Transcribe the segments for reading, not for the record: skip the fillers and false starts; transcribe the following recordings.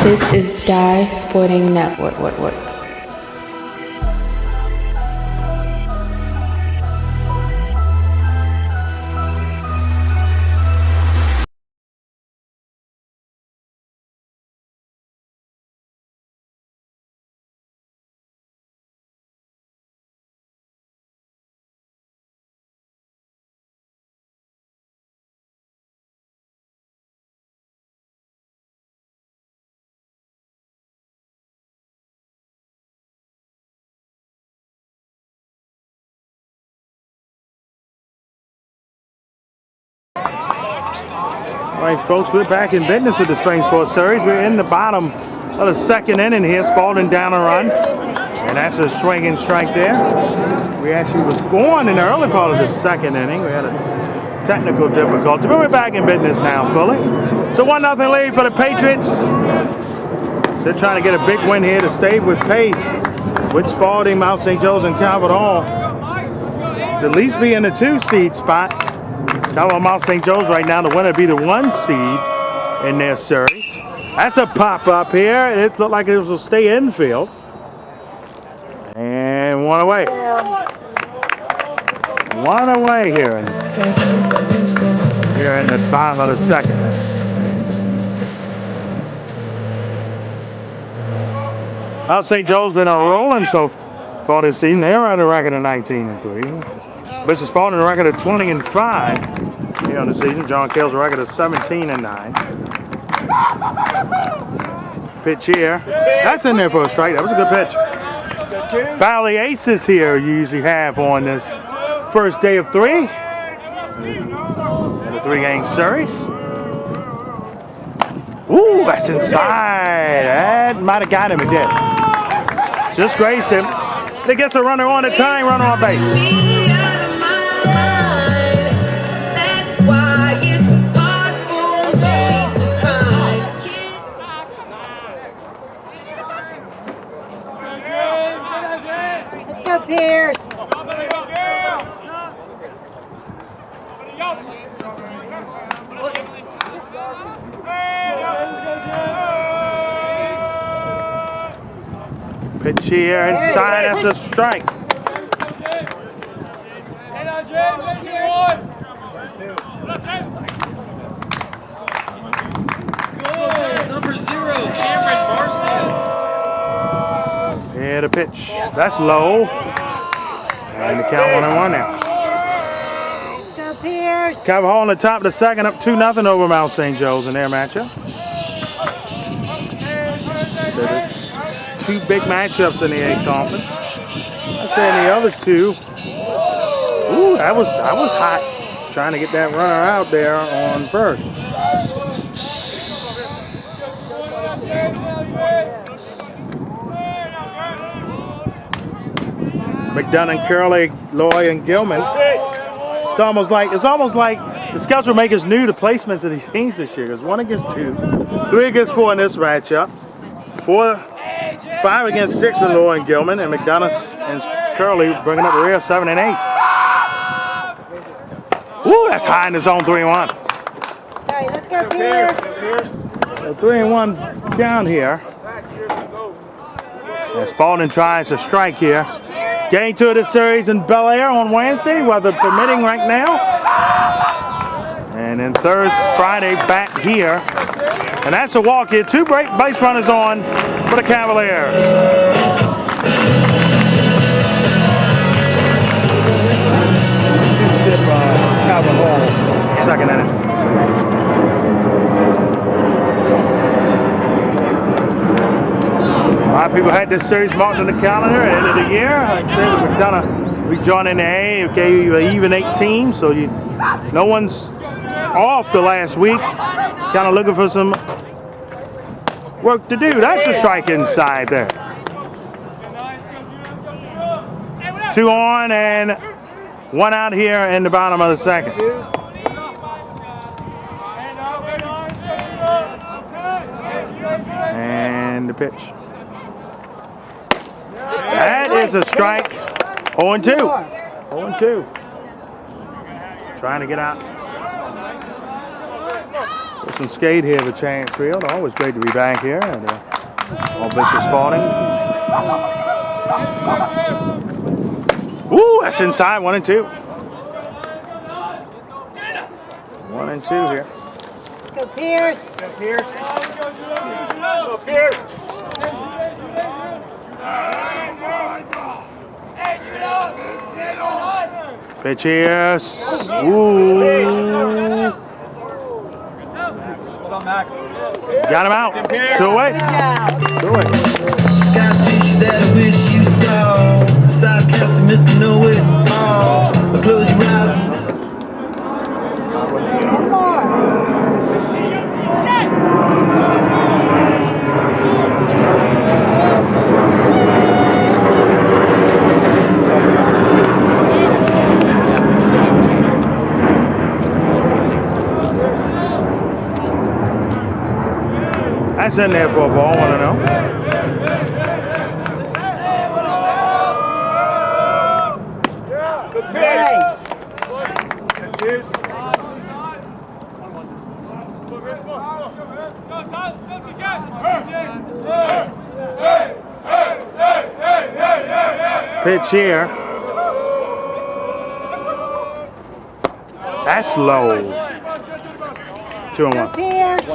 This is Die Sporting Network. All right, folks, we're back in business with the Spring Sports Series. We're in the bottom of the second inning here. Spalding down a run, and that's a swinging strike there. We actually was going in the early part of the second inning. We had a technical difficulty, but we're back in business now, fully. So 1-0 lead for the Patriots. So they're trying to get a big win here to stay with pace with Spalding, Mount St. Joe's, and Cavaliers to at least be in the 2-seed spot. Carroll, Mount St. Joe's right now, the winner be the 1 seed in their series. That's a pop-up here. It looked like it will stay infield. And one away. One away here in the bottom of the second. Mount St. Joe's been on rolling so far this season. They're at a record of 19-3. Bishop Spalding a record of 20-5 here on the season. John Carroll's a record of 17-9. Pitch here. That's in there for a strike. That was a good pitch. Valley Aces here you usually have on this first day of 3 in a 3-game series. Ooh, that's inside. That might have got him. It did. Just grazed him. It gets a runner on the tying runner on base. Pierce. Pitch here inside, that's a strike. Number 0, Cameron Marcy. Yeah, the pitch. That's low. And the count 1-1 now. Let's go, Pierce. Cavaliers on the top of the second, up 2-0 over Mount St. Joe's in their matchup. So there's 2 big matchups in the A conference. I'd say in the other 2. Ooh, that was hot. Trying to get that runner out there on first. McDonough, Carroll, Loy, and Gilman. It's almost like the schedule makers knew the placements of these teams this year. Because 1 against 2, 3 against 4 in this matchup, 5 against 6 with Loy and Gilman, and McDonough and Carroll bringing up the rear 7 and 8. Woo, that's high in the zone 3-1. Sorry, let's go, Pierce. So 3-1 down here. And Spalding tries to strike here. Game 2 of this series in Bel Air on Wednesday, weather permitting right now. And then Friday back here. And that's a walk here. 2 base runners on for the Cavaliers. Second inning. A lot of people had this series marked on the calendar at the end of the year. Like I said, we've done rejoining the A. It gave you an even 8 teams, so no one's off the last week. Kind of looking for some work to do. That's a strike inside there. 2 on and 1 out here in the bottom of the second. And the pitch. That is a strike. 0-2. 0-2. Trying to get out. There's some skate here at Chance Field. Always great to be back here at Archbishop Spalding. Woo, that's inside. 1 and 2. 1 and 2 here. Go Pierce. Go Pierce. Go Pierce. Pitch here. Ooh. Got him out. 2 away. 2 away. Got fish that I wish you saw. Side captain, Mr. Know It All. Close your eyes. One more. That's in there for a ball, want to know. Nice. Pitch here. That's low. 2 and 1. Pierce.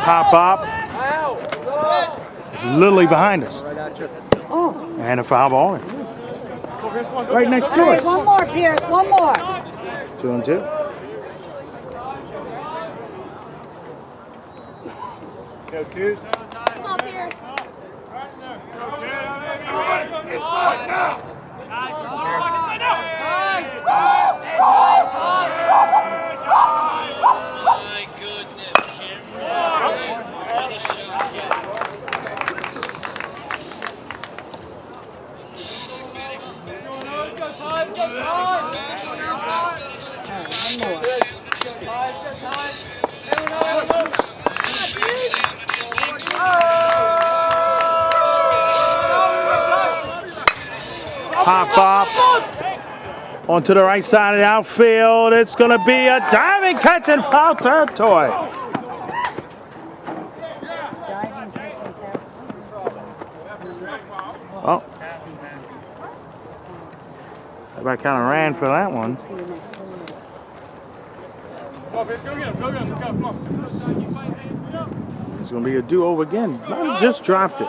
Pop up. It's literally behind us. And a foul ball. Right next to All right, us. one more, Pierce. One more. 2 and 2. Go Goose. Come on, Pierce. My goodness, Cameron. What a shot, Pop up. Onto the right side of the outfield. It's going to be a diving catch in foul territory. Oh. Everybody kind of ran for that one. It's going to be a do-over again. No, he just dropped it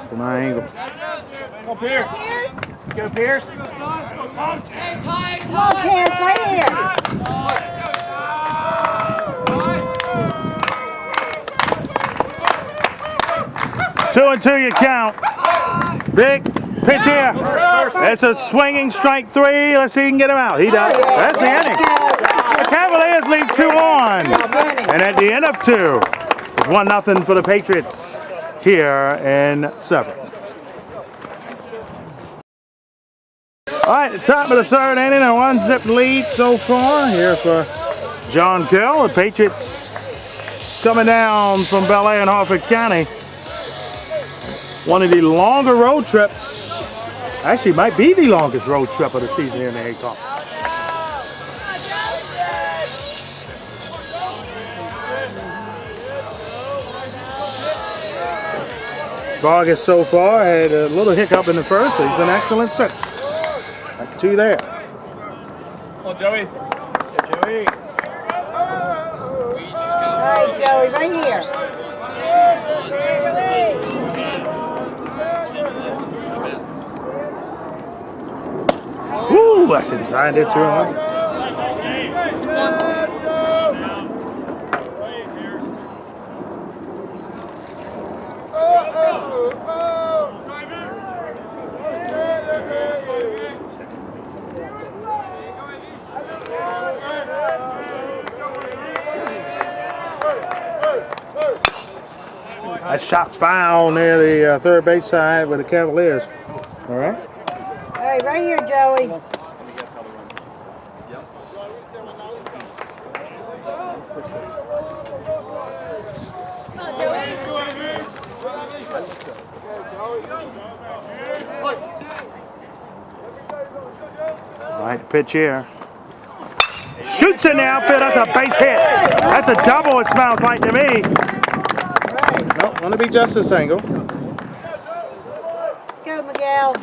from my angle. Go Pierce. Go Pierce. Come on, Pierce, right here. Two and 2 you count. Big pitch here. It's a swinging strike 3. Let's see if he can get him out. He does. That's the inning. The Cavaliers lead 2 on. And at the end of 2, it's 1-0 for the Patriots here in 7. All right, the top of the 3rd inning, a 1-zip lead so far here for John Carroll. The Patriots coming down from Bel Air and Harford County. One of the longer road trips. Actually, might be the longest road trip of the season here in the A Conference. Vargas so far had a little hiccup in the first, but he's been excellent since. Back 2 there. Oh, Joey. Joey. All right, Joey, right here. Woo, that's inside there, 2 and 1. That shot foul near the 3rd base side with the Cavaliers. All right. All right, right here, Joey. pitch here. Shoots in the outfield. That's a base hit. That's a double, it smells like to me. Nope, want to be just a single. Let's go, Miguel.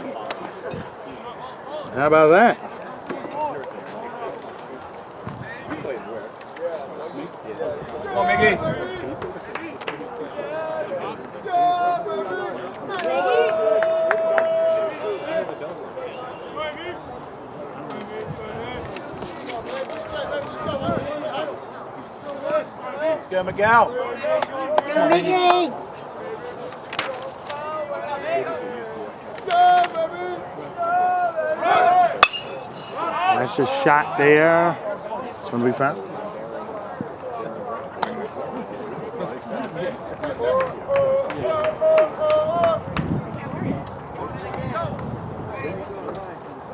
How about that? Come on, Mickey. Let's go, Miguel. Go, Mickey. That's just shot there. It's going to be foul.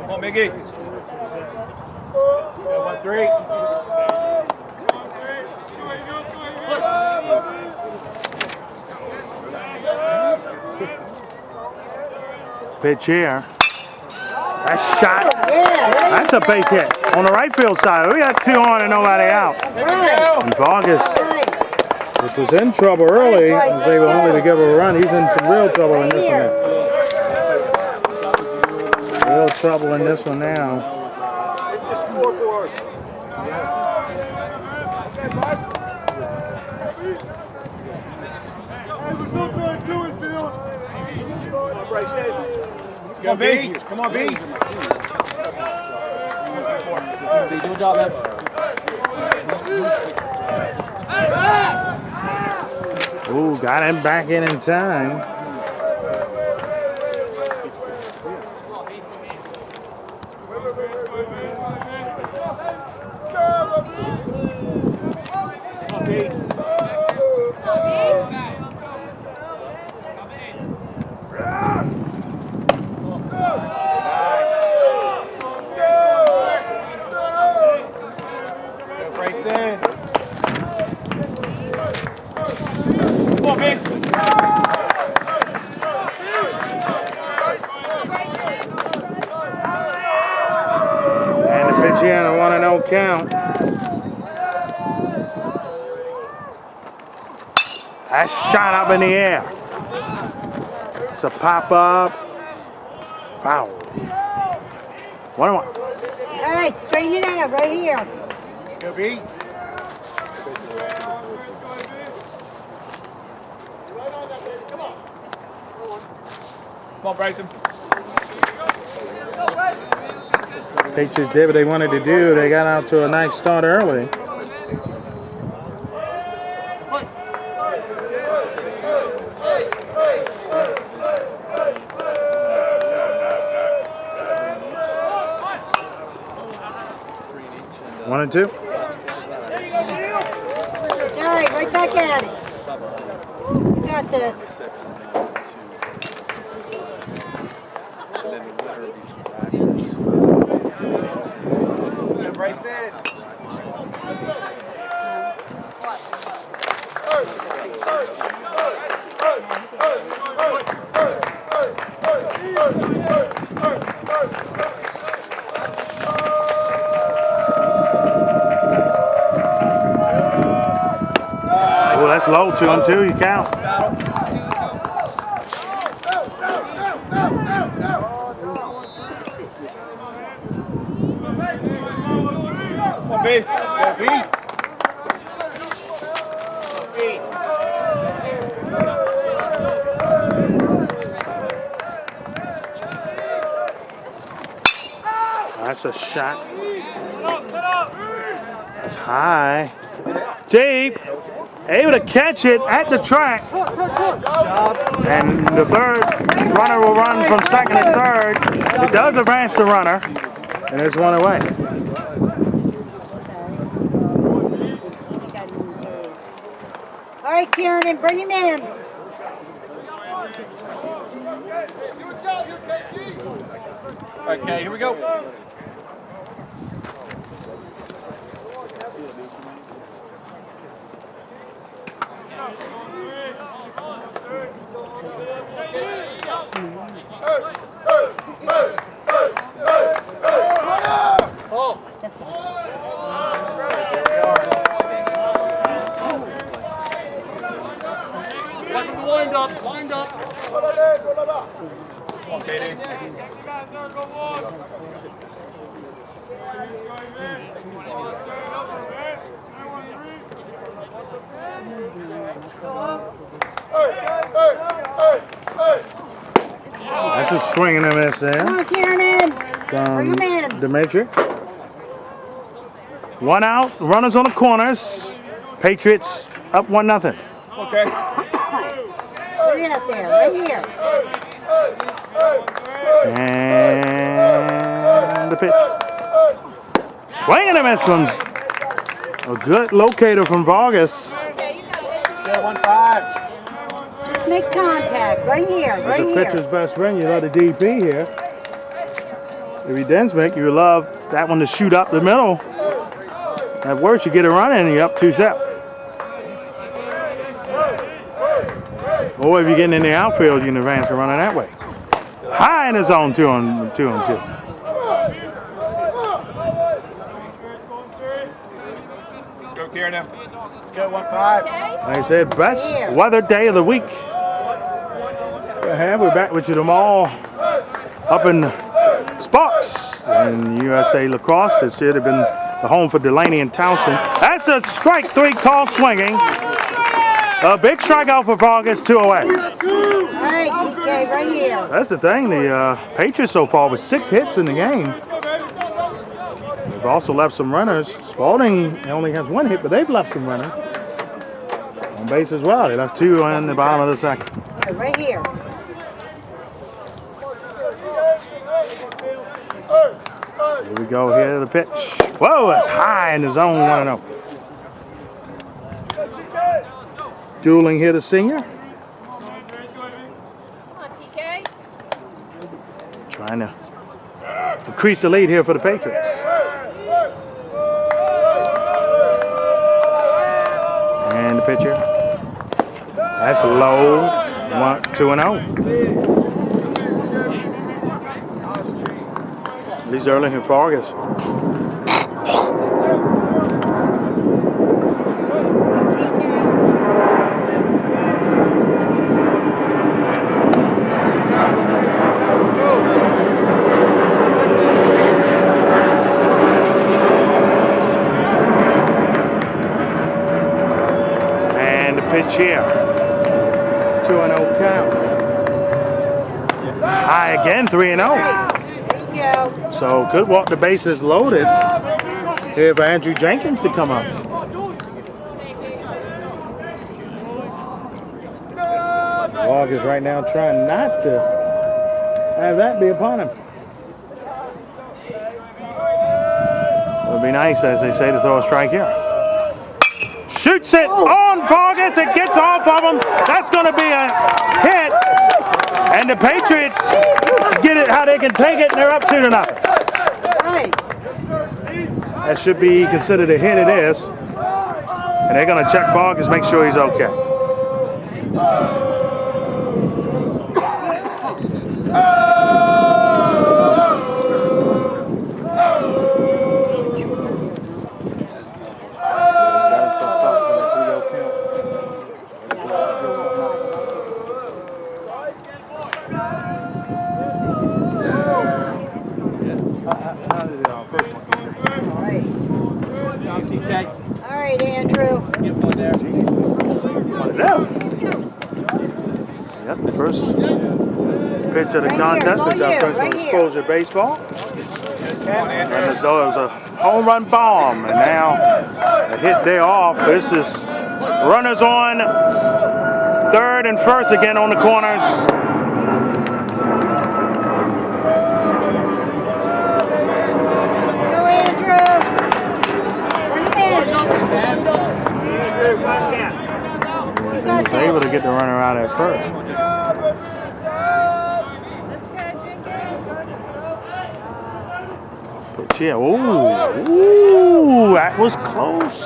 Come on, Mickey. Go, 1-3. Pitch here. That's shot. Yeah. That's a base hit on the right field side. We got 2 on and nobody out. And Vargas, Right. which was in trouble early, was able only to give her a run. He's in some real trouble in this one. Real trouble in this one now. Go, B. Come on, B. Do a job, man. Ooh, got him back in time. And the pitch here on a 1-0 count. That's shot up in the air. It's a pop up. Foul. 1-1. All right, straighten it out right here. Go, B. Come on, Bryson. Patriots did what they wanted to do. They got out to a nice start early. One and two. All right, right back at it. You got this. Bryson. Oh, that's low. 2-2. You count. Come on, B. Go, B. That's a shot. That's high. Deep. Able to catch it at the track. And the third runner will run from second to third. It does advance the runner. And there's one away. All right, Kieran, bring him in. Okay, here we go. Wind up. Come on, Katie. That's a swing and a miss there. Come on, Kieran. Bring From him in. Dimitri. 1 out, runners on the corners. Patriots up 1-0. Okay. Bring it up there, right here. And the pitch. Swing and a miss from a good locator from Vargas. Still 1-5. Just make contact, right here, As right a here. pitcher's best friend, you love the DP here. If he Densmick, you love that one to shoot up the middle. At worst, you get a run in and you're up 2-0. Or if you're getting in the outfield, you can advance the runner that way. High in the zone, 2 on 2. Go, Kieran. Let's go 1-5. Like I said, best weather day of the week. We're back with you tomorrow up in Sparks in USA Lacrosse. This should have been the home for Delaney and Towson. That's a strike 3 call swinging. A big strikeout for Vargas, 2 away. All right, TK, right here. That's the thing, the Patriots so far with 6 hits in the game. They've also left some runners. Spalding only has 1 hit, but they've left some runners on base as well. They left 2 in the bottom of the second. Right here. Here we go, here the pitch. Whoa, that's high in the zone, 1-0. Dueling here, the senior. Come on, TK. Trying to increase the lead here for the Patriots. And the pitcher. That's low. 2-0. These early in Vargas. And the pitch here. 2-0 count. High again, 3-0. So could walk the bases loaded here for Andrew Jenkins to come up. Vargas right now trying not to have that be upon him. It would be nice, as they say, to throw a strike here. Shoots it on Vargas. It gets off of him. That's going to be a hit. And the Patriots get it how they can take it, and they're up 2-0. That should be considered a hit. It is. And they're going to check Vargas, make sure he's okay. All right, Andrew. Yep, the first pitch of the contest is our first exposure baseball. And as though it was a home run bomb, and now a hit there off. This is runners on third and first again on the corners. Go, Andrew. Bring him in. He was able to get the runner out at first. Let's go, Jenkins. Pitch here. Ooh, that was close.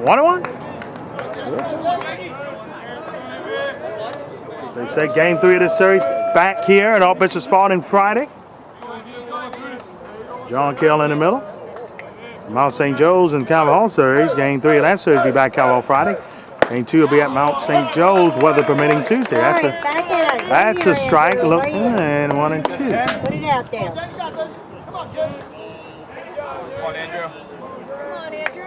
1-1. They say game 3 of the series back here at Archbishop Spalding Friday. John Carroll in the middle. Mount St. Joe's and Cavaliers series. Game 3 of that series be back Carroll Friday. Game 2 will be at Mount St. Joe's, weather permitting Tuesday. All right, back in. That's a strike. Andrew, Look, right here. and 1 and 2. Put it out there. Come on, Andrew. Come on, Andrew.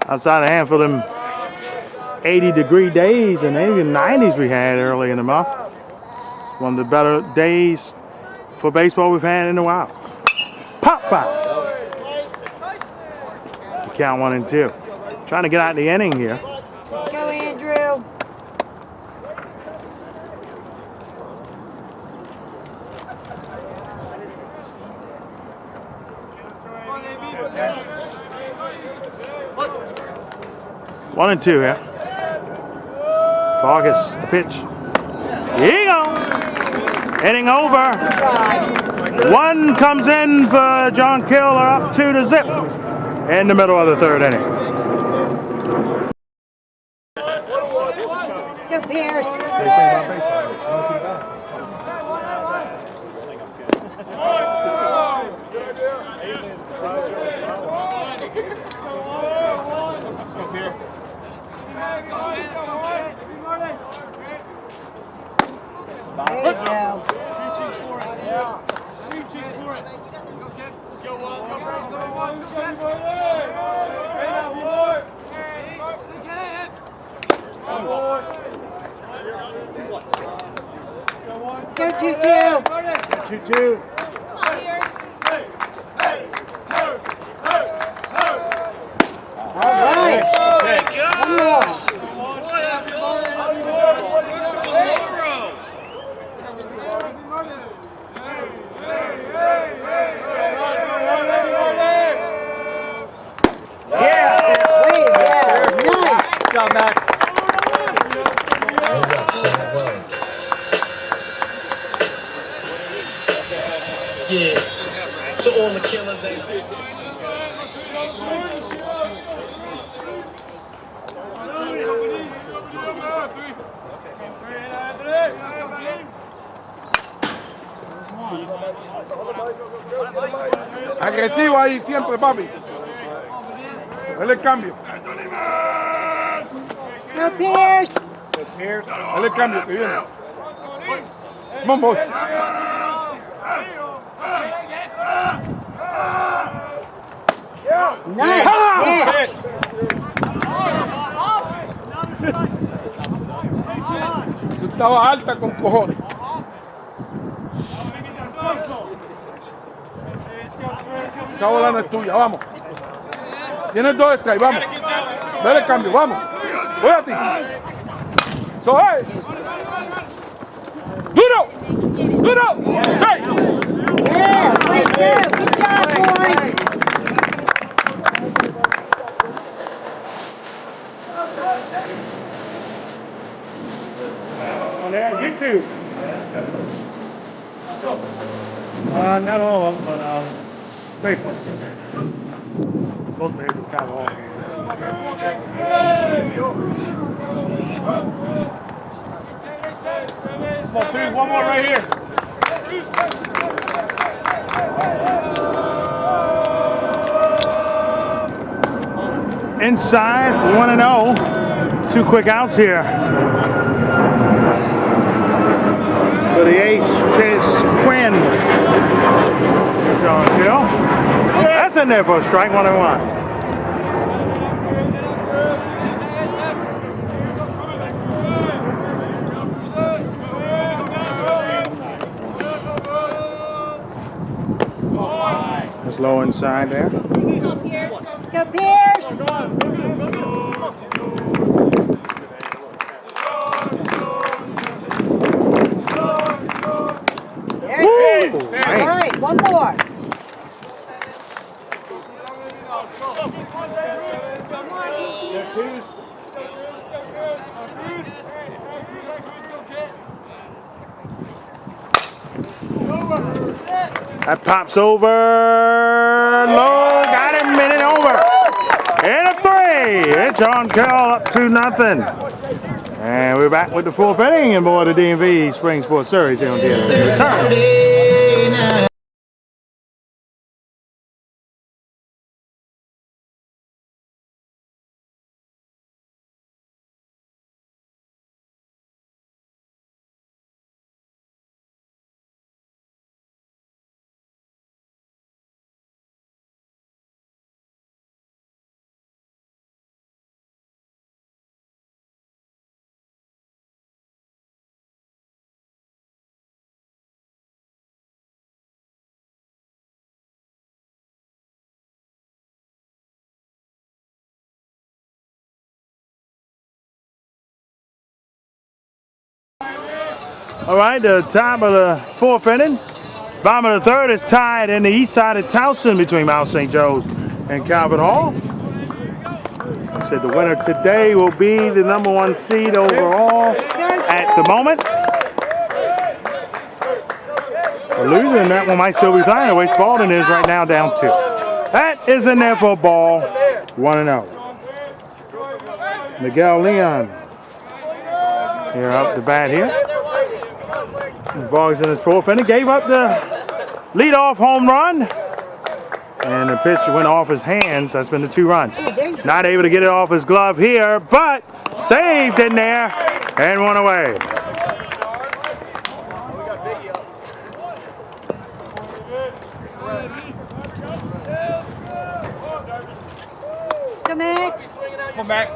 Outside of hand for them 80-degree days and even 90s we had early in the month. It's one of the better days for baseball we've had in a while. Pop foul. Count 1 and 2. Trying to get out the inning here. Let's go, Andrew. One and 2 here. Fargus, the pitch. Here you go. Hitting over. Try. 1 comes in for John Carroll, up 2 to zip in the middle of the 3rd inning. Go, Pierce. There you go. Let's go, 2-2. 2-2. Come on, Pierce. All right. One more. Wait, yeah, nice. Good job, Max. Yeah. So all the killers they Agresivo ahí siempre, papi. Dale el cambio. Go, Pierce. Dale el cambio que viene. Come on, boy. Nice. Yeah. Eso estaba alta con cojones. Esa bola no es tuya, vamos. Tienes 2 strikes, vamos. Dale el cambio, vamos. Voy a ti. So, hey. Duro. Duro. 6. Yeah, way to go. Good job, boys. On there on YouTube. Not all of them, but big ones. Both of them kind of all. Come on, 2. One more right here. Inside, 1-0. 2 quick outs here. For the ace pitch, Quinn. John Hill. That's in there for a strike, 1-1. That's low inside there. Let's go, Pierce. There you go. All right, one more. That pops over. Low, got him, minute over. And a 3. It's John Carroll up 2-0. And we're back with the 4th inning and more of the DMV Spring Sports Series here on DSN. Return. All right, the top of the fourth inning. Bottom of the third is tied in the east side of Towson between Mount St. Joe's and Calvert Hall. I said the winner today will be the #1 seed overall at the moment. A loser in that one might still be flying the way Spalding is right now, down 2. That is in there for ball 1-0. Miguel Leon here up the bat here. Boggs in his fourth inning, gave up the leadoff home run, and the pitch went off his hands. That's been the 2 runs. Not able to get it off his glove here, but saved in there and one away. Come Max. Come back.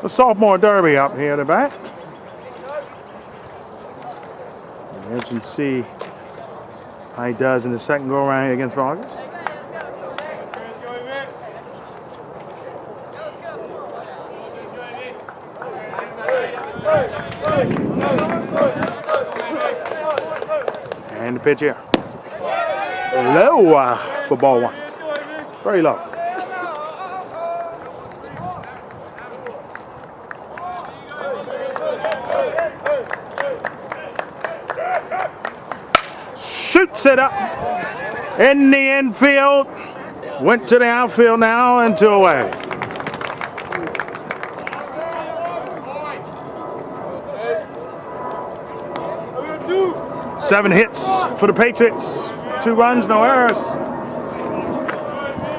The sophomore derby up here at the back. As you can see how he does in the second go around here against August. And the pitch here. Low for ball 1. Very low. Shoots it up in the infield. Went to the outfield now and 2 away. Seven hits for the Patriots. 2 runs, no errors.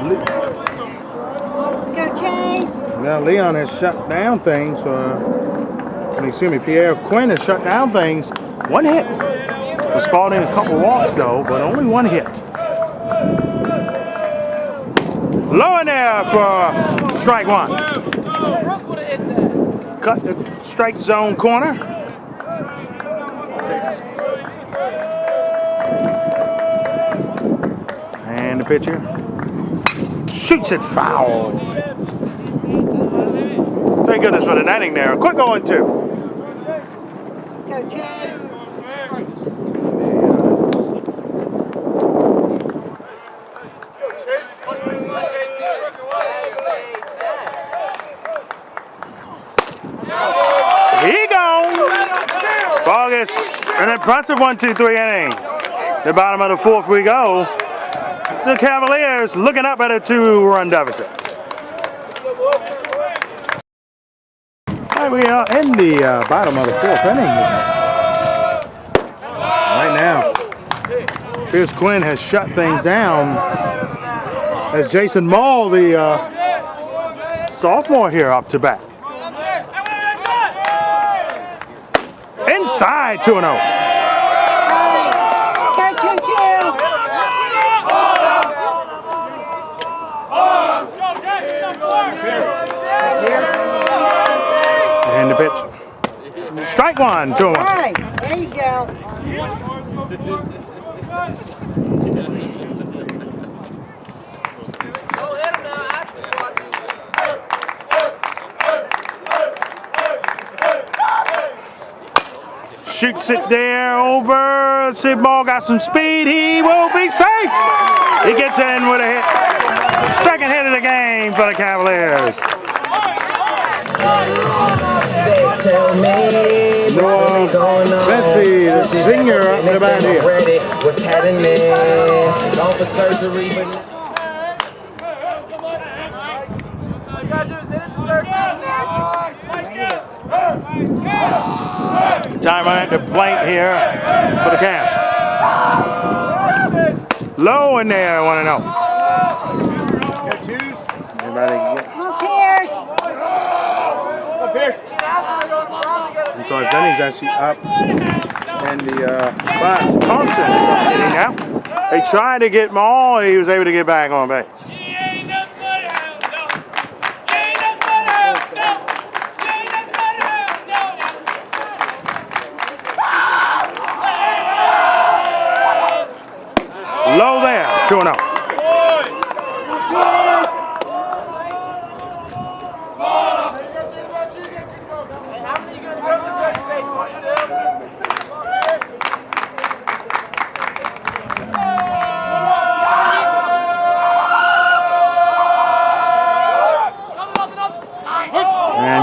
Let's go Chase. Now Leon has shut down things. Pierre Quinn has shut down things. 1 hit. For Spalding, a couple walks though, but only 1 hit. Low in there for strike 1. Cut the strike zone corner. And the pitcher shoots it foul. Thank goodness for the netting there. Quick 0-2. Let's go Chase. He gone. August, an impressive 1-2-3 inning. The bottom of the 4th we go. The Cavaliers looking up at a 2-run deficit. All right, we are in the bottom of the 4th inning. Right now, Pierce Quinn has shut things down as Jason Mall, the sophomore here, up to bat. Inside 2-0. Go 2-2. And the pitch. Strike 1, 2-1. All right, there you go. Shoots it there over. Sid Ball got some speed. He will be safe. He gets in with a hit. Second hit of the game for the Cavaliers. Betsy, the senior up in the back here. Was heading in, gone for surgery, but Time at the plate here for the Cavs. Low in there, 1-0. Got 2s. Everybody get. Come on, Pierce. Up here. I'm sorry, Benny's actually up in the spots. Thompson is up hitting now. They tried to get Maul. He was able to get back on base. Low there, 2-0.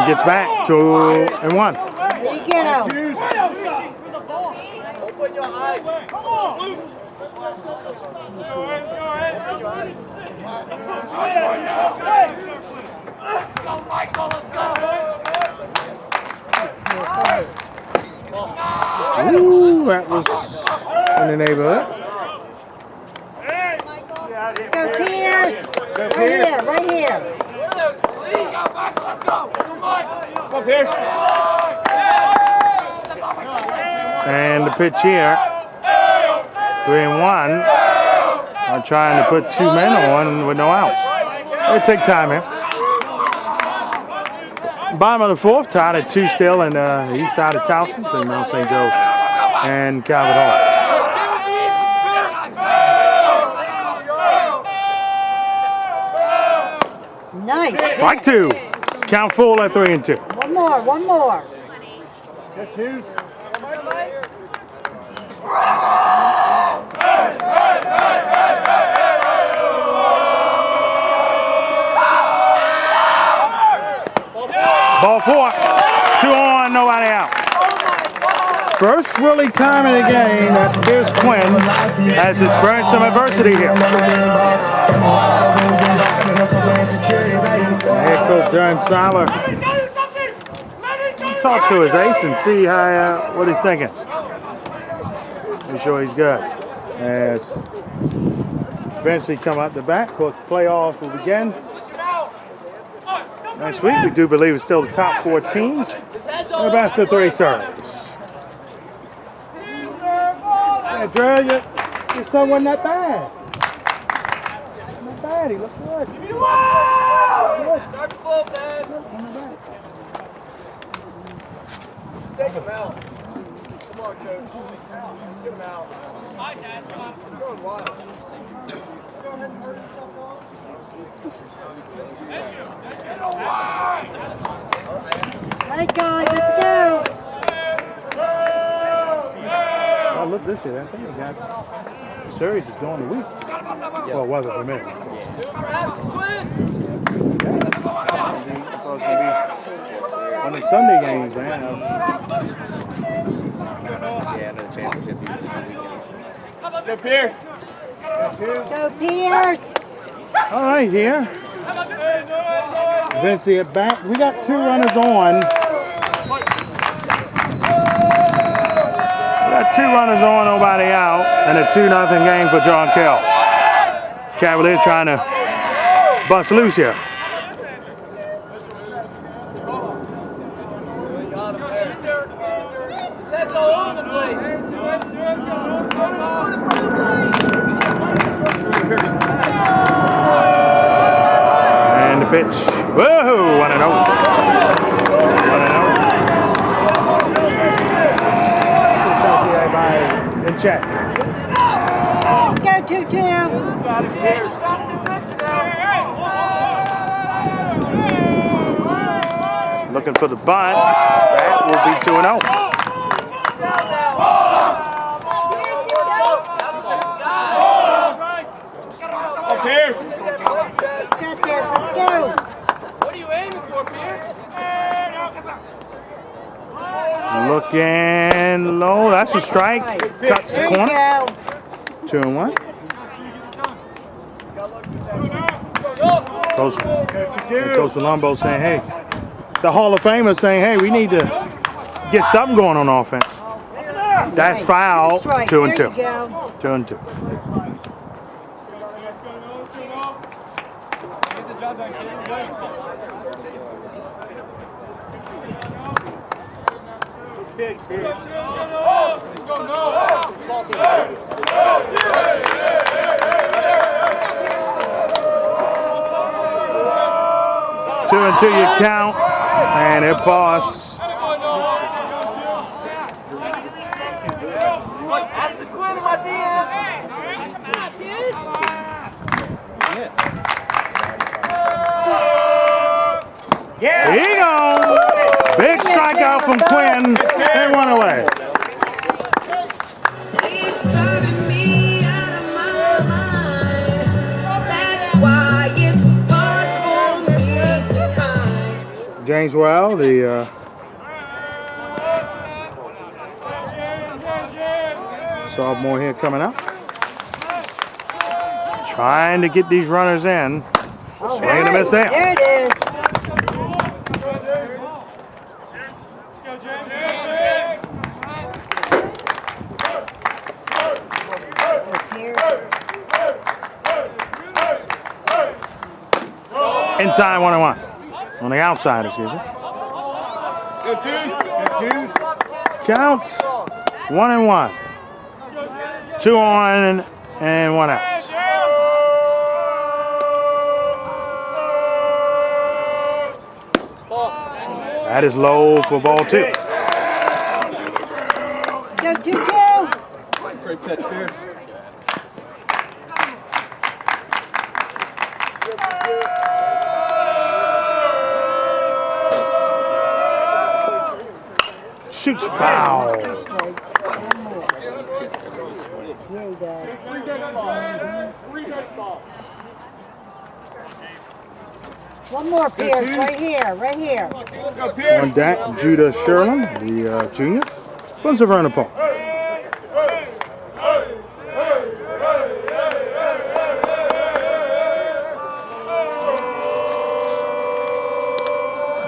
gets back 2-1. There you go. Open your eyes. Come on. Ooh, that was in the neighborhood. Go Pierce. Right here, right here. Come Pierce. And the pitch here, 3-1. I'm trying to put 2 men on with no outs. It'll take time here. Bottom of the fourth, tied at 2 still in the east side of Towson between Mount St. Joe's and Calvert Hall. Nice. Strike 2. Count full at 3-2. One more, one more. Get twos. Ball 4. 2 on, nobody out. First really time in the game that Pierce Quinn has experienced some adversity here. Head coach Darren Seiler. Talk to his ace and see how what he's thinking. Make sure he's good. As eventually come out the back, of course, the playoffs will begin next week. We do believe it's still the top 4 teams. And that's the 3 serves. Yeah, Drew, your son wasn't that bad. Not bad, he looked good. Take him out. Come on, coach. Let's get him out. You're going wild. Go ahead and hurt yourself off. All right, guys, let's go. Oh, look this year. I think we got the series is going a week. Well, it wasn't for me. One of the Sunday games, man. Go Pierce. Go Pierce. All right, here. Vince at bat. We got 2 runners on. We got 2 runners on, nobody out, and a 2-0 game for John Carroll. Cavaliers trying to bust loose here. And the pitch. Whoa, 1-0. 1-0. In check. Go 2-2. Looking for the bunt. That will be 2-0. Go Pierce. Got this, let's go. What are you aiming for, Pierce? Looking low. That's a strike. Cuts the There you corner. go. 2-1. Coach Palumbo saying, hey, the Hall of Famers saying, hey, we need to get something going on offense. That's foul. Strike. 2-2. There you go. 2-2. Two and 2 you count, and it paused. Here you go. Big strikeout from Quinn. They run away. It's driving me out of my mind. That's why it's hard for me to find James Well, the sophomore here coming up. Trying to get these runners in. Swing and a miss there. There it is. Inside 1-1. On the outside, excuse me. Count 1-1. 2 on and 1 out. That is low for ball 2. Go, 2-2. Great catch, Pierce. Shoots foul. One more, Pierce, right here, right here. On deck, Judah Sherlin, the junior, from Savannah Park.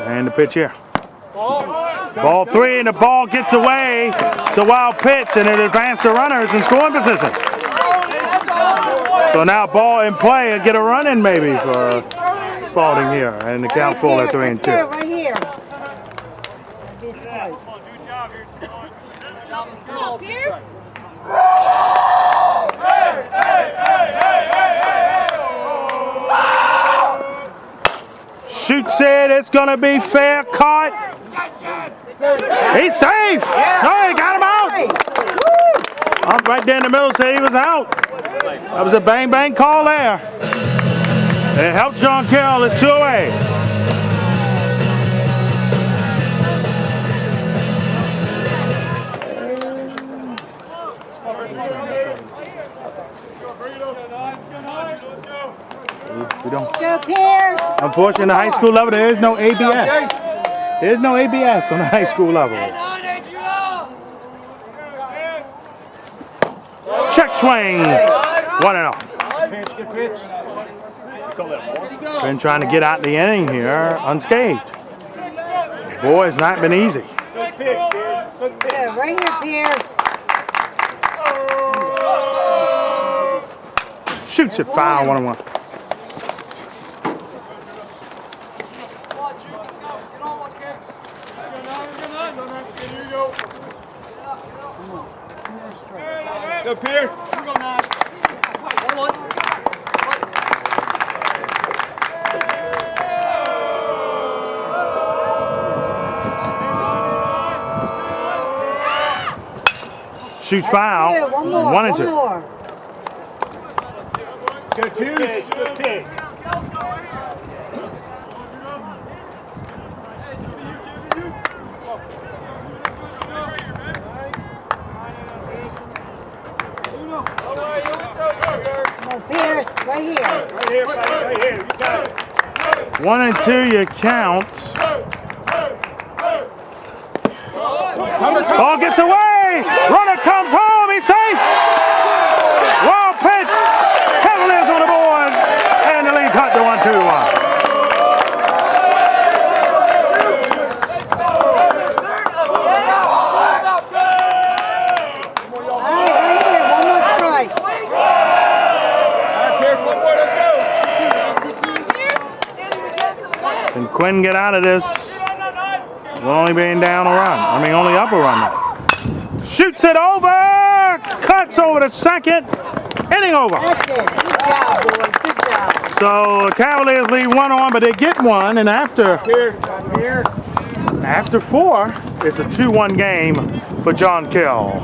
And the pitch here. Ball 3, and the ball gets away. It's a wild pitch, and it advanced the runners in scoring position. So now ball in play and get a run in maybe for Spalding here, and the count full at 3-2. Right here. Be straight. Come on, Pierce. Shoots it, it's gonna be fair, caught. He's safe. No, he got him out. Up right there in the middle, said he was out. That was a bang bang call there. It helps John Carroll. It's 2 away. We don't. Go, Pierce. Unfortunately, on the high school level, there is no ABS. There's no ABS on the high school level. Check swing. 1-0. Been trying to get out the inning here unscathed. Boy, it's not been easy. Yeah, right here, Pierce. Shoots it foul, 1-1. Go, Pierce. Shoots foul. 1-2. More. Go, 2. Pierce, right here. Right here, buddy, right here. You got it. 1-2, you count. Ball gets away. Runner comes home. He's safe. Wild pitch. Cavaliers on the board. And the lead cut to 1-2-1. Can Quinn get out of this? We're only being down a run. I mean, only up a run now. Shoots it over. Cuts over to second. Inning over. That's it. Good job, boys. Good job. So the Cavaliers lead 1-on, but they get one, and after 4, it's a 2-1 game for John Carroll.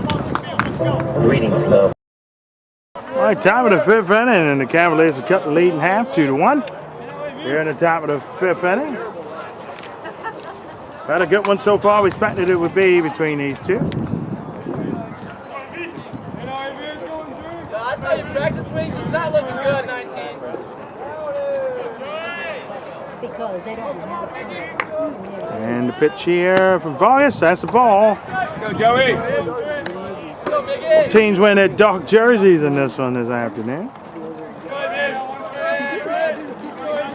Greetings, love. All right, top of the 5th inning, and the Cavaliers have cut the lead in half, 2-1. Here in the top of the 5th inning. Had a good one so far. We expected it would be between these two. I saw your practice swings. It's not looking good, 19. because they don't have it. And the pitch here from Vargas. That's the ball. Go, Joey. Teams wearing their dark jerseys in this one this afternoon.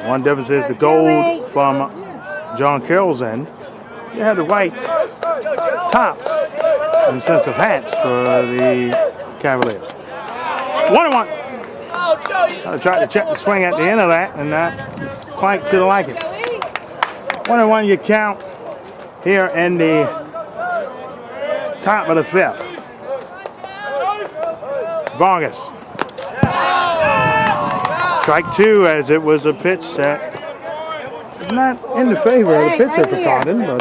One difference is the gold from John Carroll's end. You have the white tops in the sense of hats for the Cavaliers. 1-1. I tried to check the swing at the end of that and not quite to the liking. 1-1 you count here in the top of the fifth. Vargas. Strike two, as it was a pitch that is not in the favor of the pitcher for Cardin, but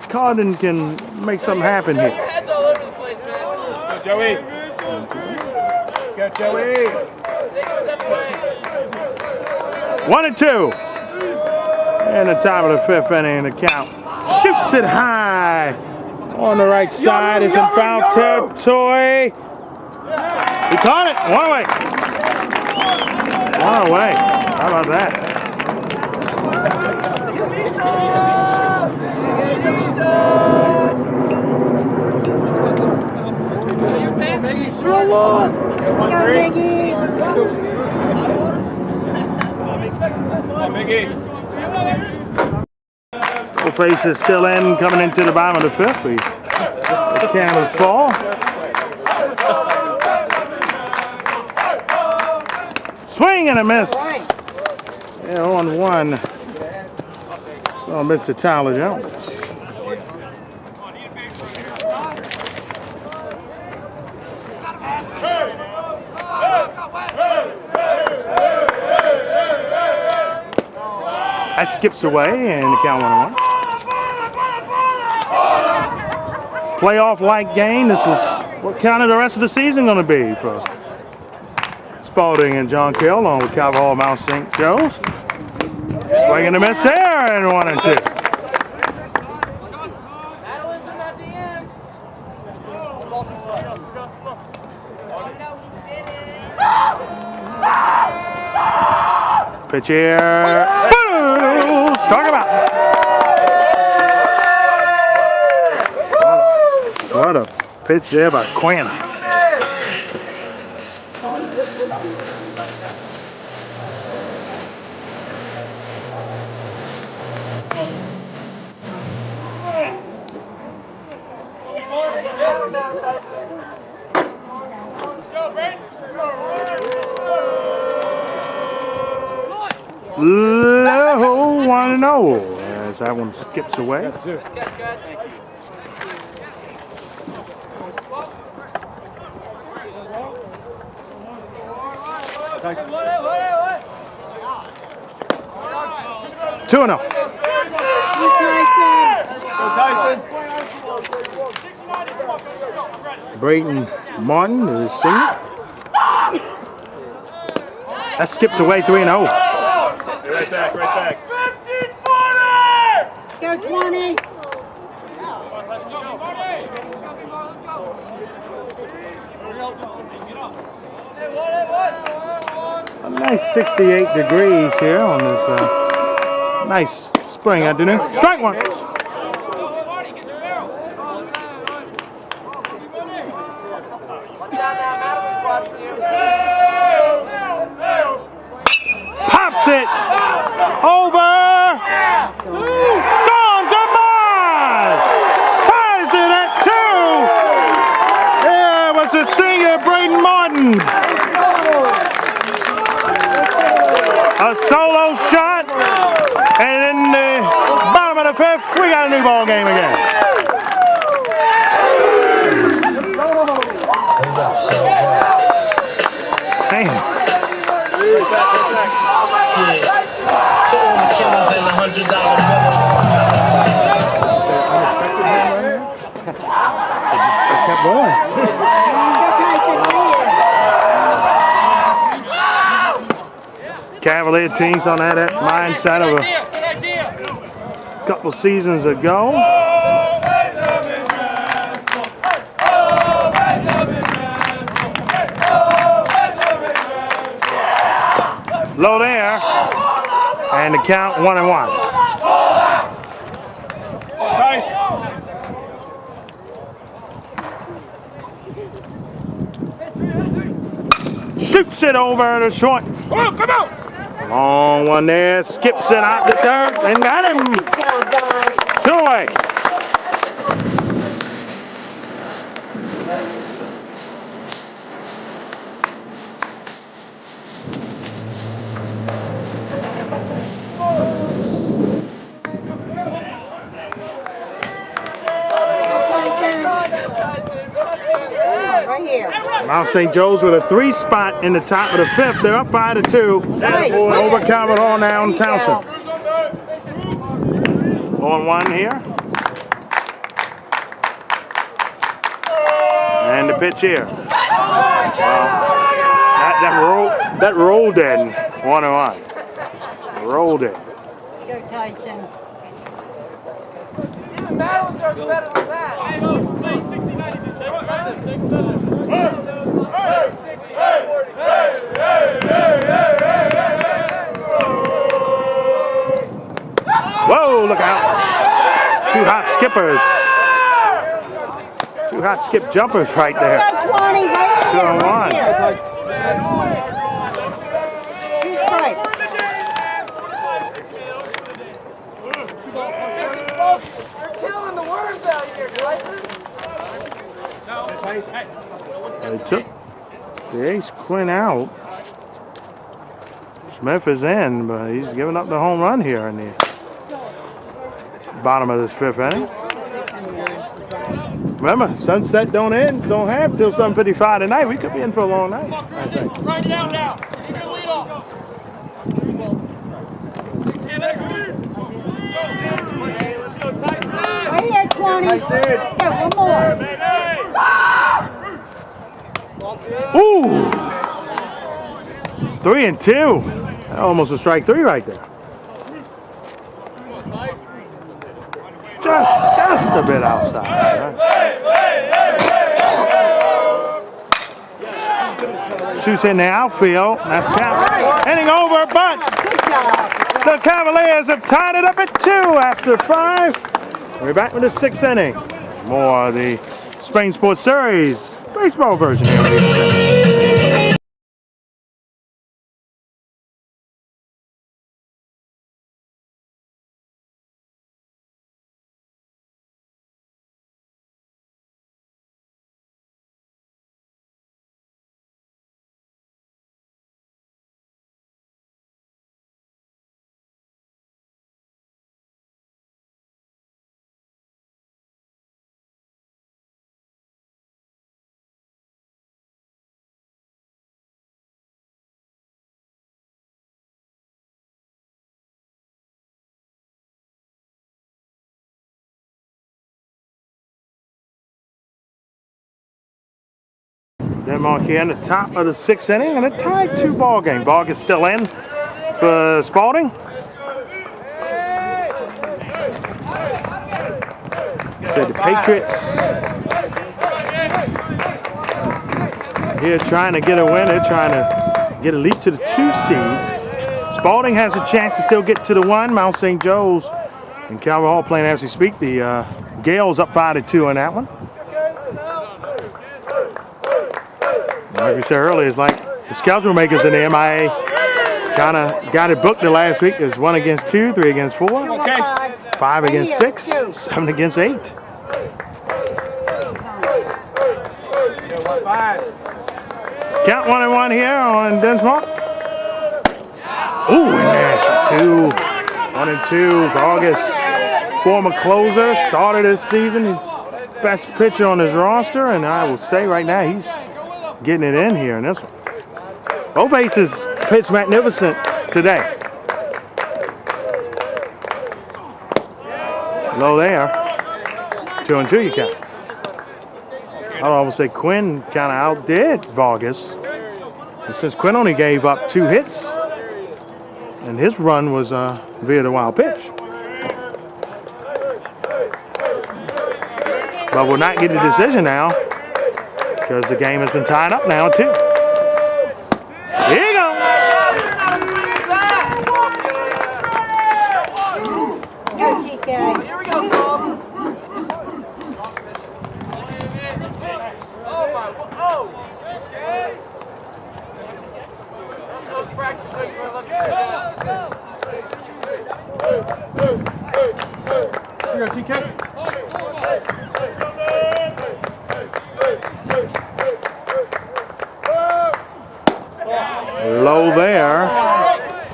Cardin can make something happen here. Heads all over the place, man. Go, Joey. Go, Joey. Take a step away. 1-2. And the top of the fifth inning, the count shoots it high on the right side. It's in foul territory. He caught it. One away. One away. How about that? Full face is still in, coming into the bottom of the fifth. The count will fall. Swing and a miss. Yeah, on one. Oh, Mr. Tyler Jones. That skips away and the count 1-1. Playoff-like game. This is what kind of the rest of the season going to be for Spalding and John Carroll, along with Cavaliers, Mount St. Joe's. Swing and a miss there, and 1-2. Pitch here. Boom! Talk about. What a pitch there by Quinn. Low 1-0 as that one skips away. Two and 0. Brayton Martin is senior. That skips away 3-0. Right back, right back. 15-40! Go 20. A nice 68 degrees here on this nice spring afternoon. Strike one. Pops it over. Gone, goodbye. Ties it at 2. There was the senior Brayton Martin. A solo shot, and in the bottom of the fifth, we got a new ball game again. Damn. To all the killers and $100 bills. Kept going. Cavalier teams on that mindset of a couple seasons ago. Low there. And the count 1-1. Shoots it over the short. Oh, come out. Long one there. Skips it out the third and got him. 2 away. Right here. Mount St. Joe's with a 3 spot in the top of the 5th. They're up 5-2. Nice. Over Carroll now in There you Townsend. 0-1 here. And the pitch here. That rolled in 1-1. Rolled in. Go, Tyson. Whoa, look out. 2 hot skippers. 2 hot skip jumpers right there. Go, 20, right 2 here. on 1. Right here. 2 strikes. You're killing the worms out here, Tyson. They took the ace Quinn out. Smith is in, but he's giving up the home run here in the bottom of this 5th inning. Remember, sunset don't end, don't have till 7:55 tonight. We could be in for a long night, I think. Right now, now. Keep your lead off. Right here, 20. Let's go, one more. Ooh! 3-2. Almost a strike 3 right there. Just a bit outside. Right? Shoots in the outfield. That's Cap. Heading over, but Good job. the Cavaliers have tied it up at 2 after 5. We're back with the 6th inning. More of the Spring Sports Series baseball version here on DSN. Denmark here in the top of the 6th inning and a tied 2 ball game. Vargas still in for Spalding. Said the Patriots here trying to get a win. They're trying to get at least to the 2 seed. Spalding has a chance to still get to the 1. Mount St. Joe's and Carroll playing as we speak. The Gales up 5-2 on that one. Like we said earlier, it's like the schedule makers in the MIAA kind of got it booked the last week. There's 1 against 2, 3 against 4, Okay. 5 against 6, 7 against 8. Count 1-1 here on Denmark. Ooh, and there's 2. 1-2. Vargas, former closer, started this season, best pitcher on his roster, and I will say right now he's getting it in here in this one. Both aces pitched magnificent today. Low there. 2-2 you count. I'd almost say Quinn kind of outdid Vargas. And since Quinn only gave up 2 hits, and his run was via the wild pitch. But we'll not get a decision now, because the game has been tied up now, too. Here you go.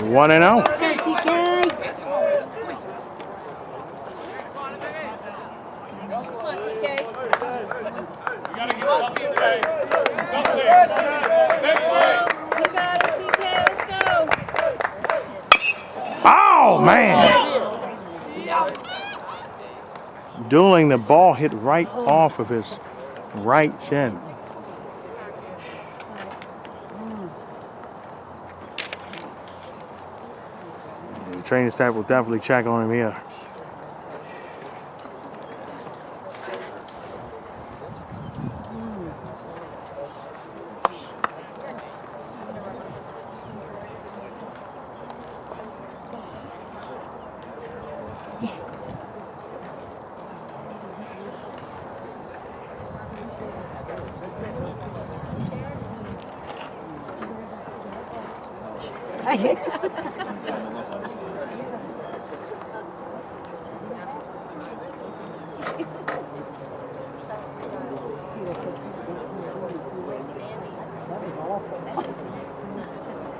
1-0. TK. Come on, TK. You got it, TK. Let's go. Oh, man. Dueling, the ball hit right off of his right shin. The training staff will definitely check on him here.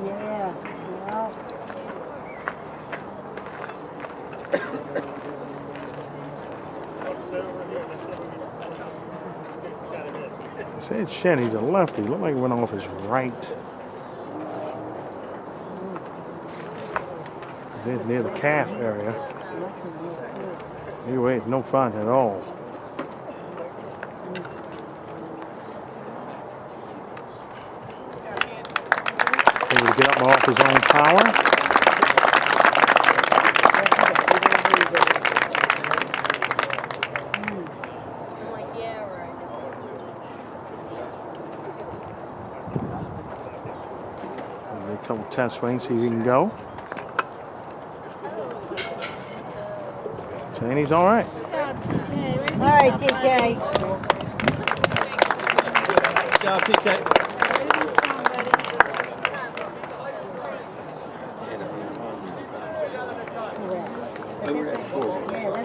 Yeah. Well. Said shin, he's a lefty. Looked like it went off his right. Near the calf area. Anyway, it's no fun at all. Able to get up off his own power. A couple test swings, see if he can go. And he's all right. All right, TK. Good job, TK.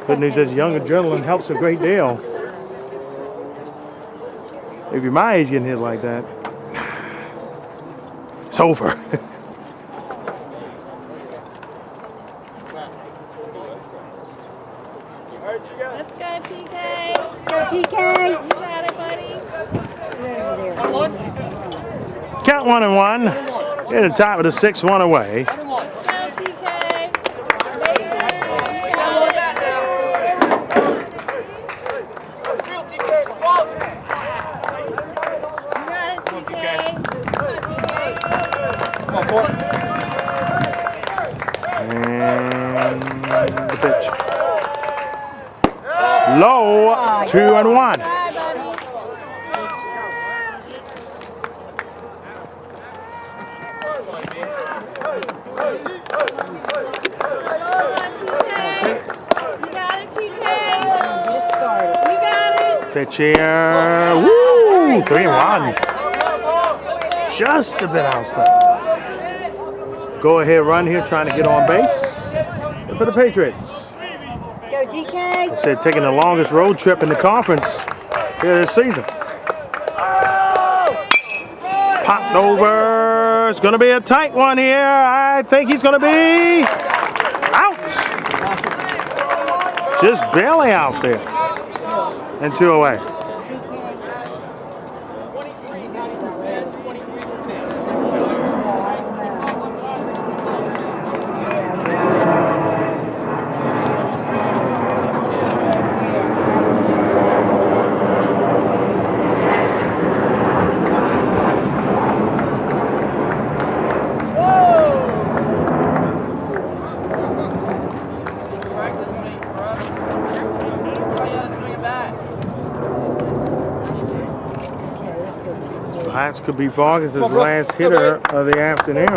Good news is young adrenaline helps a great deal. If you're my age getting hit like that, it's over. Let's go, TK. Let's go, TK. You got it, buddy. Count 1-1. At the top of the 6-1 away. Let's go, TK. Bases. You got it, TK. Come on, TK. And the pitch. Low, 2-1. Pitch here. Woo! 3-1. Just a bit outside. Go ahead run here, trying to get on base. And for the Patriots. Go, TK. I said taking the longest road trip in the conference here this season. Popped over. It's going to be a tight one here. I think he's going to be out. Just barely out there. And 2 away. Perhaps could be Vargas' last hitter of the afternoon.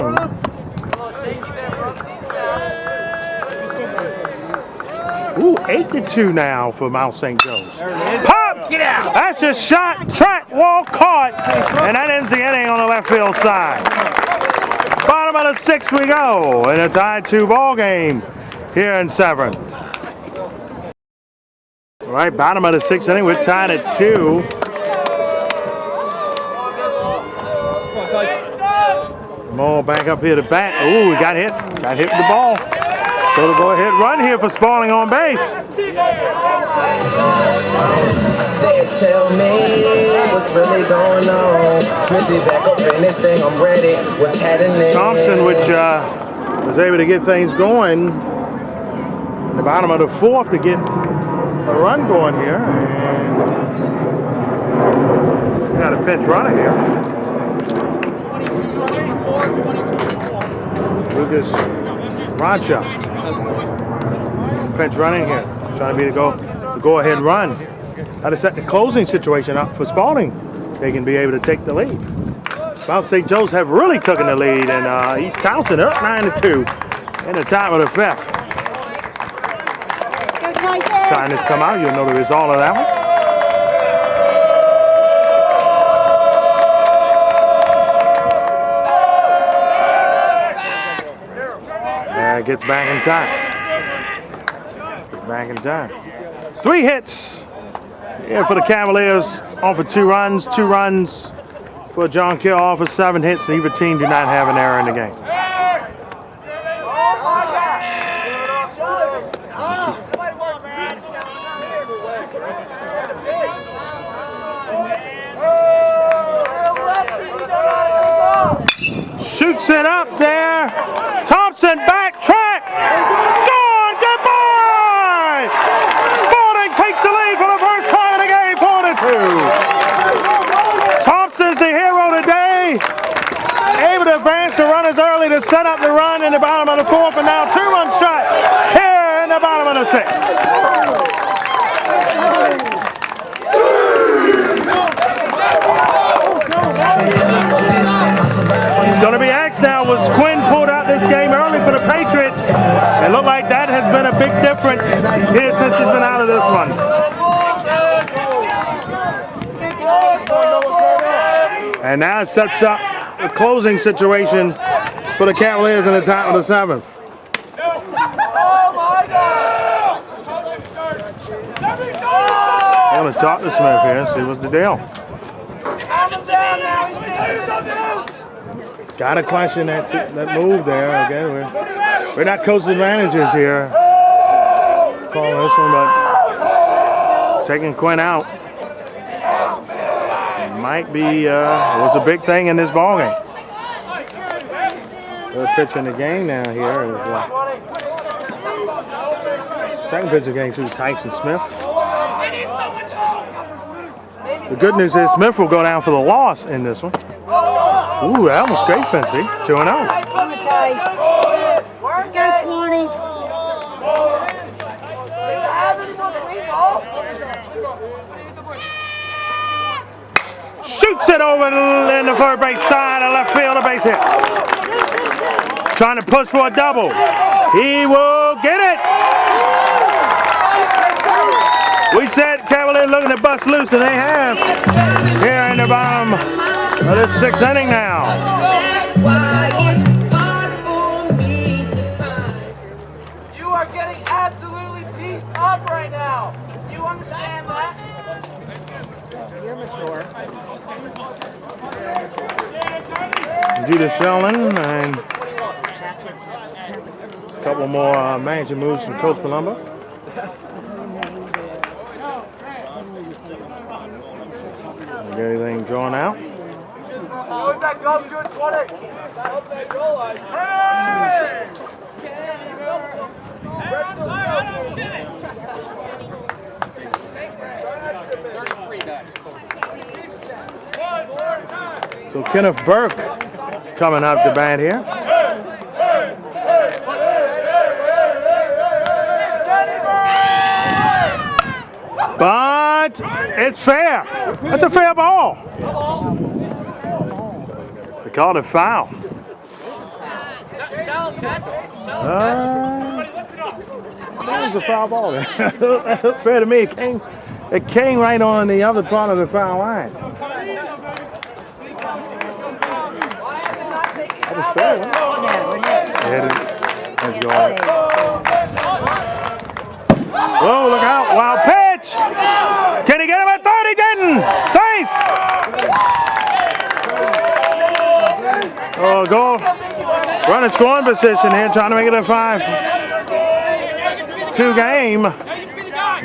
Ooh, 8-2 now for Mount St. Joe's. Pop! Get out! That's a shot, track, wall, caught, and that ends the inning on the left field side. Bottom of the 6th we go in a tied 2 ball game here in Severn. All right, bottom of the 6th inning, we're tied at 2. Small back up here to bat. Ooh, he got hit. Got hit with the ball. So the go-ahead run here for Spalding on base. I said, tell me what's really going on. Drizzy back up in this thing, I'm ready. What's happening? Thompson, which was able to get things going in the bottom of the fourth to get a run going here. And we got a pinch runner here. Lucas Racha. Pinch running here. Trying to be the go-ahead run. How to set the closing situation up for Spalding. They can be able to take the lead. South St. Joe's have really taken the lead, and East Townsend up 9-2 in the top of the fifth. Time this come out, you'll know the result of that one. Gets back in time. Back in time. 3 hits here for the Cavaliers. On for 2 runs. 2 runs for John Carroll. All for 7 hits. Neither team do not have an error in the game. Shoots it up there. Thompson backtrack. Gone. Goodbye. Spalding takes the lead for the first time in the game, 4-2. Thompson's the hero today. Able to advance the runners early to set up the run in the bottom of the fourth, and now 2-run shot here in the bottom of the sixth. It's going to be asked now, was Quinn pulled out this game early for the Patriots? It looked like that has been a big difference here since he's been out of this one. And now it sets up a closing situation for the Cavaliers in the top of the 7th. I'm going to talk to Smith here and see what's the deal. Got to question that move there. Again, we're not coaching advantages here. Calling this one, but taking Quinn out might be was a big thing in this ball game. Third pitch in the game now here is second pitch of the game to Tyson Smith. The good news is Smith will go down for the loss in this one. Ooh, that almost straight fence, see? 2-0. Work out 20. Shoots it over in the third base side of left field, a base hit. Trying to push for a double. He will get it. We said Cavaliers looking to bust loose, and they have here in the bottom of this 6th inning now. You are getting absolutely beefed up right now. You understand that? You're mature. Judah Sheldon and a couple more manager moves from Coach Palumbo. Get everything drawn out. Who's that go? Good 20. So Kenneth Burke coming up to bat here. But it's fair. That's a fair ball. They called it foul. That was a foul ball. That looked fair to me. It came right on the other part of the foul line. That was fair. Let's go. Whoa, look out. Wild pitch. Can he get him at third? He didn't. Safe. Oh, in scoring position here, trying to make it a 5-2 game.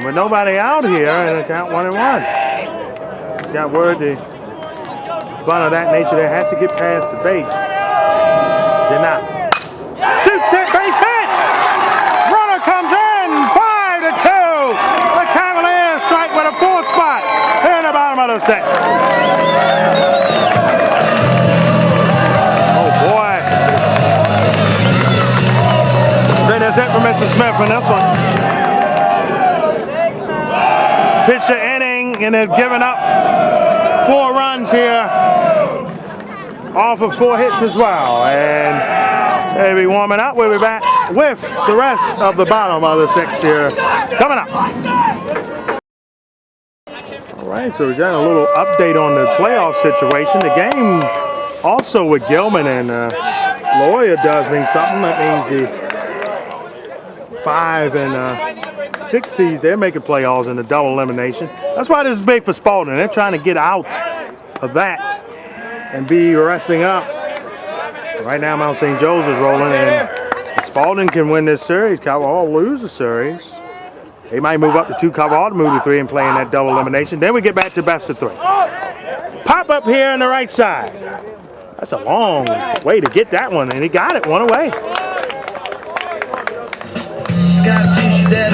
With nobody out here, and it count 1-1. He's got word the bunt of that nature there has to get past the base. Did not. Shoots it, base hit! Runner comes in, 5-2. The Cavaliers strike with a 4th spot in the bottom of the 6th. Oh boy. I think that's it for Mr. Smith in this one. Pitched the inning and they've given up 4 runs here off of 4 hits as well. And they'll be warming up. We'll be back with the rest of the bottom of the 6th here coming up. All right, so we got a little update on the playoff situation. The game also with Gilman and Loya does mean something. That means the 5 and 6 seeds, they're making playoffs in the double elimination. That's why this is big for Spalding. They're trying to get out of that and be resting up. Right now, Mount St. Joe's is rolling, and Spalding can win this series. Carroll lose the series. They might move up to 2, Carroll to move to 3 and play in that double elimination. Then we get back to best of 3. Pop up here on the right side. That's a long way to get that one, and he got it 1 away.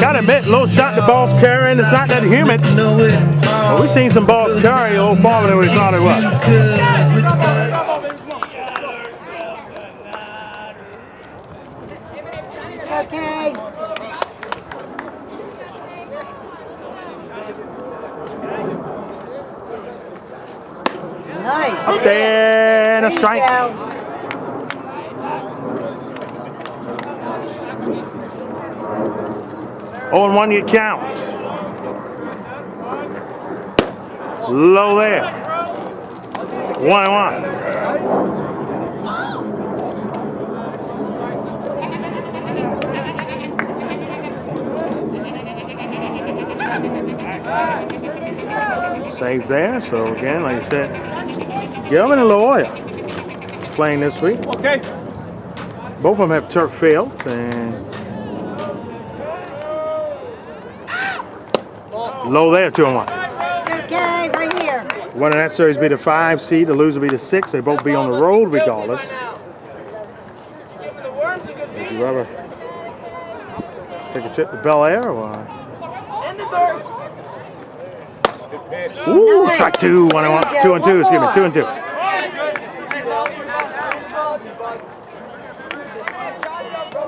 Got to admit, little shot the ball's carrying. It's not that humid. Well, we've seen some balls carry a little farther than we thought it was. Okay. Nice. Up there, and a strike. 0-1 you count. Low there. 1-1. Save there. So again, like I said, Gilman and Loya playing this week. Okay. Both of them have turf fields, and low there, 2-1. Okay, right here. One in that series be the 5 seed, the loser be the 6. They both be on the road regardless. Did you ever take a trip to Bel Air or what? Ooh, strike 2, 1-1, 2-2, excuse me, 2-2.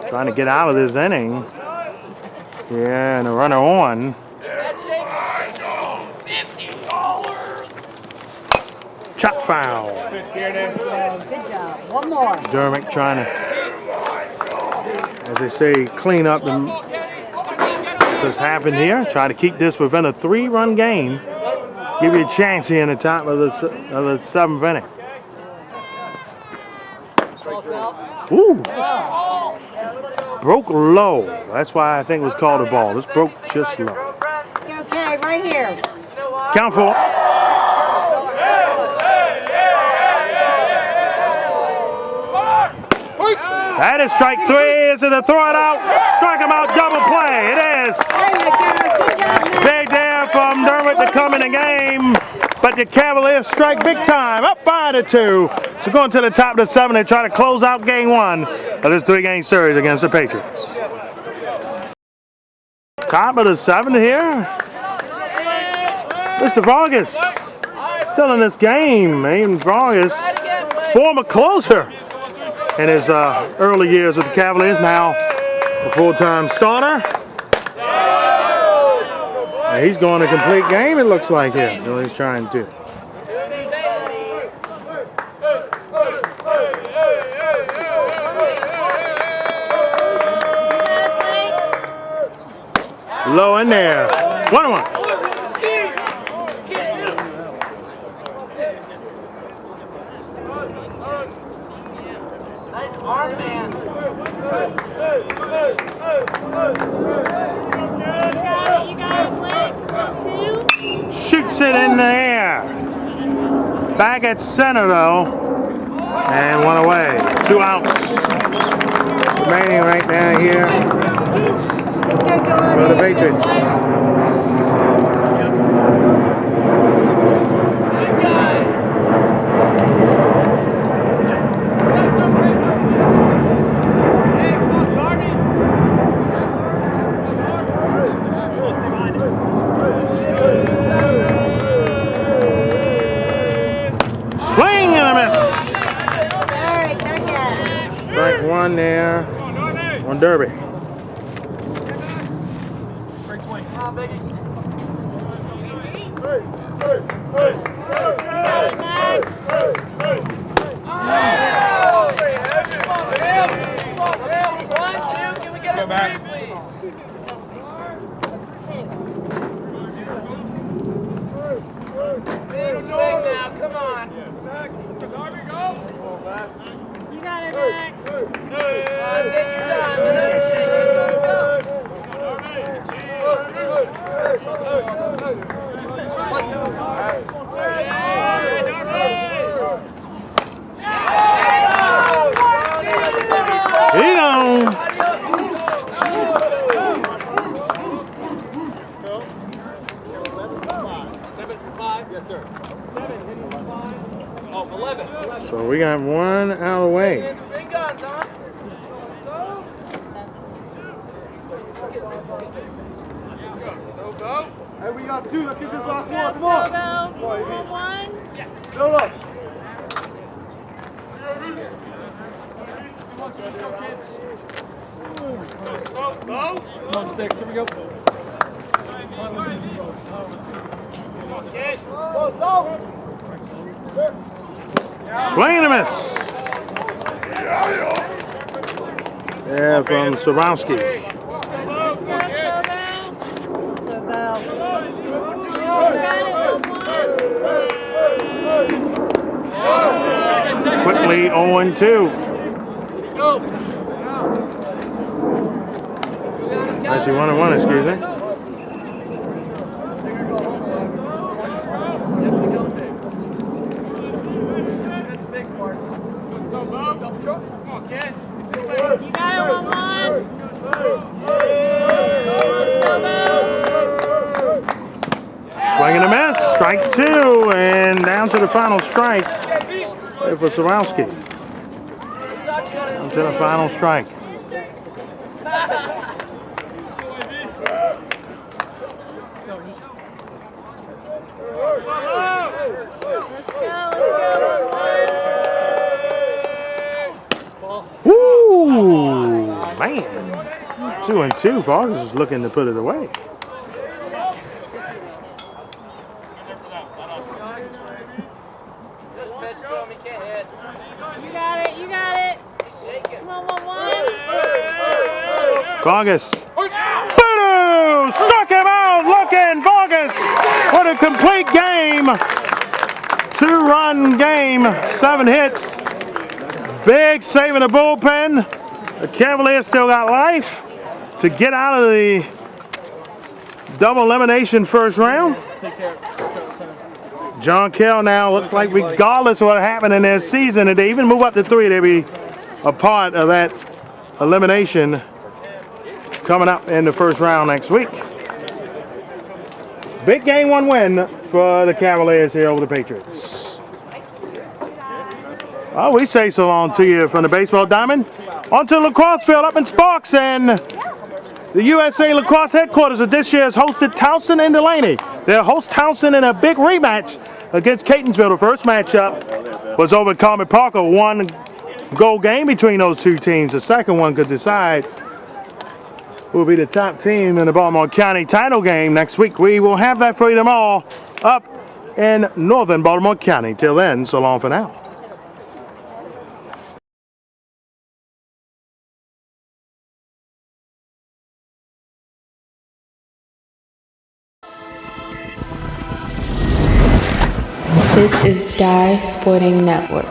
Trying to get out of this inning. Yeah, and a runner on. Chop foul. Good job. One more. Dermick trying to, as they say, clean up the this has happened here. Try to keep this within a 3-run game. Give you a chance here in the top of the 7th inning. Ooh. Broke low. That's why I think it was called a ball. This broke just low. Okay, right here. Count 4. That is strike 3. Is it a throw it out? Strike him out, double play. It is. There you go. Good job, man. Big there from Dermott to come in the game. But the Cavaliers strike big time. Up 5-2. So going to the top of the 7th, they try to close out game 1 of this 3-game series against the Patriots. Top of the 7th here. Mr. Vargas still in this game. Aiden Vargas, former closer in his early years with the Cavaliers, now a full-time starter. And he's going a complete game, it looks like here. That's what he's trying to do. Low in there. 1-1. Nice arm, man. You got it, Blake. 2. Shoots it in the air. Back at center though. And 1 away. 2 outs. remaining right now here for the Patriots. Swing and a miss. Strike one there on Derby. You got it, Max. Take your time. Whatever, Shane. He on. Yes, sir. Oh, 11. So we got one out of the way. Big guns, huh? So go. Hey, we got two. Let's get this last one. Go, Come on. Sobo. One. Build up. Come on, Sticks. Here we go. Swing and a miss. Yeah, from Swarovski. Let's go, Sobo. Sobo. You got it. Quickly 0-2. Actually 1-1, excuse me. You got it, 1-1. Swing and a miss. Strike two, and down to the final strike there for Swarovski. Down to the final strike. Woo! Man. 2-2. Vargas is looking to put it away. You got it. Come on, 1-1. Vargas. Boo! Struck him out. Looking. Vargas. What a complete game. 2-run game. 7 hits. Big save in the bullpen. The Cavaliers still got life to get out of the double elimination first round. John Carroll now looks like regardless of what happened in their season, if they even move up to 3, they'll be a part of that elimination coming up in the first round next week. Big game 1 win for the Cavaliers here over the Patriots. Well, we say so long to you from the baseball diamond. On to the lacrosse field up in Sparks, and the USA Lacrosse headquarters of this year's hosted Towson and Delaney. They'll host Towson in a big rematch against Catonsville. The first matchup was over at Carmen Parker, 1-goal game between those two teams. The second one could decide who will be the top team in the Baltimore County title game next week. We will have that for you tomorrow up in northern Baltimore County. Till then, so long for now. This is Dye Sporting Network.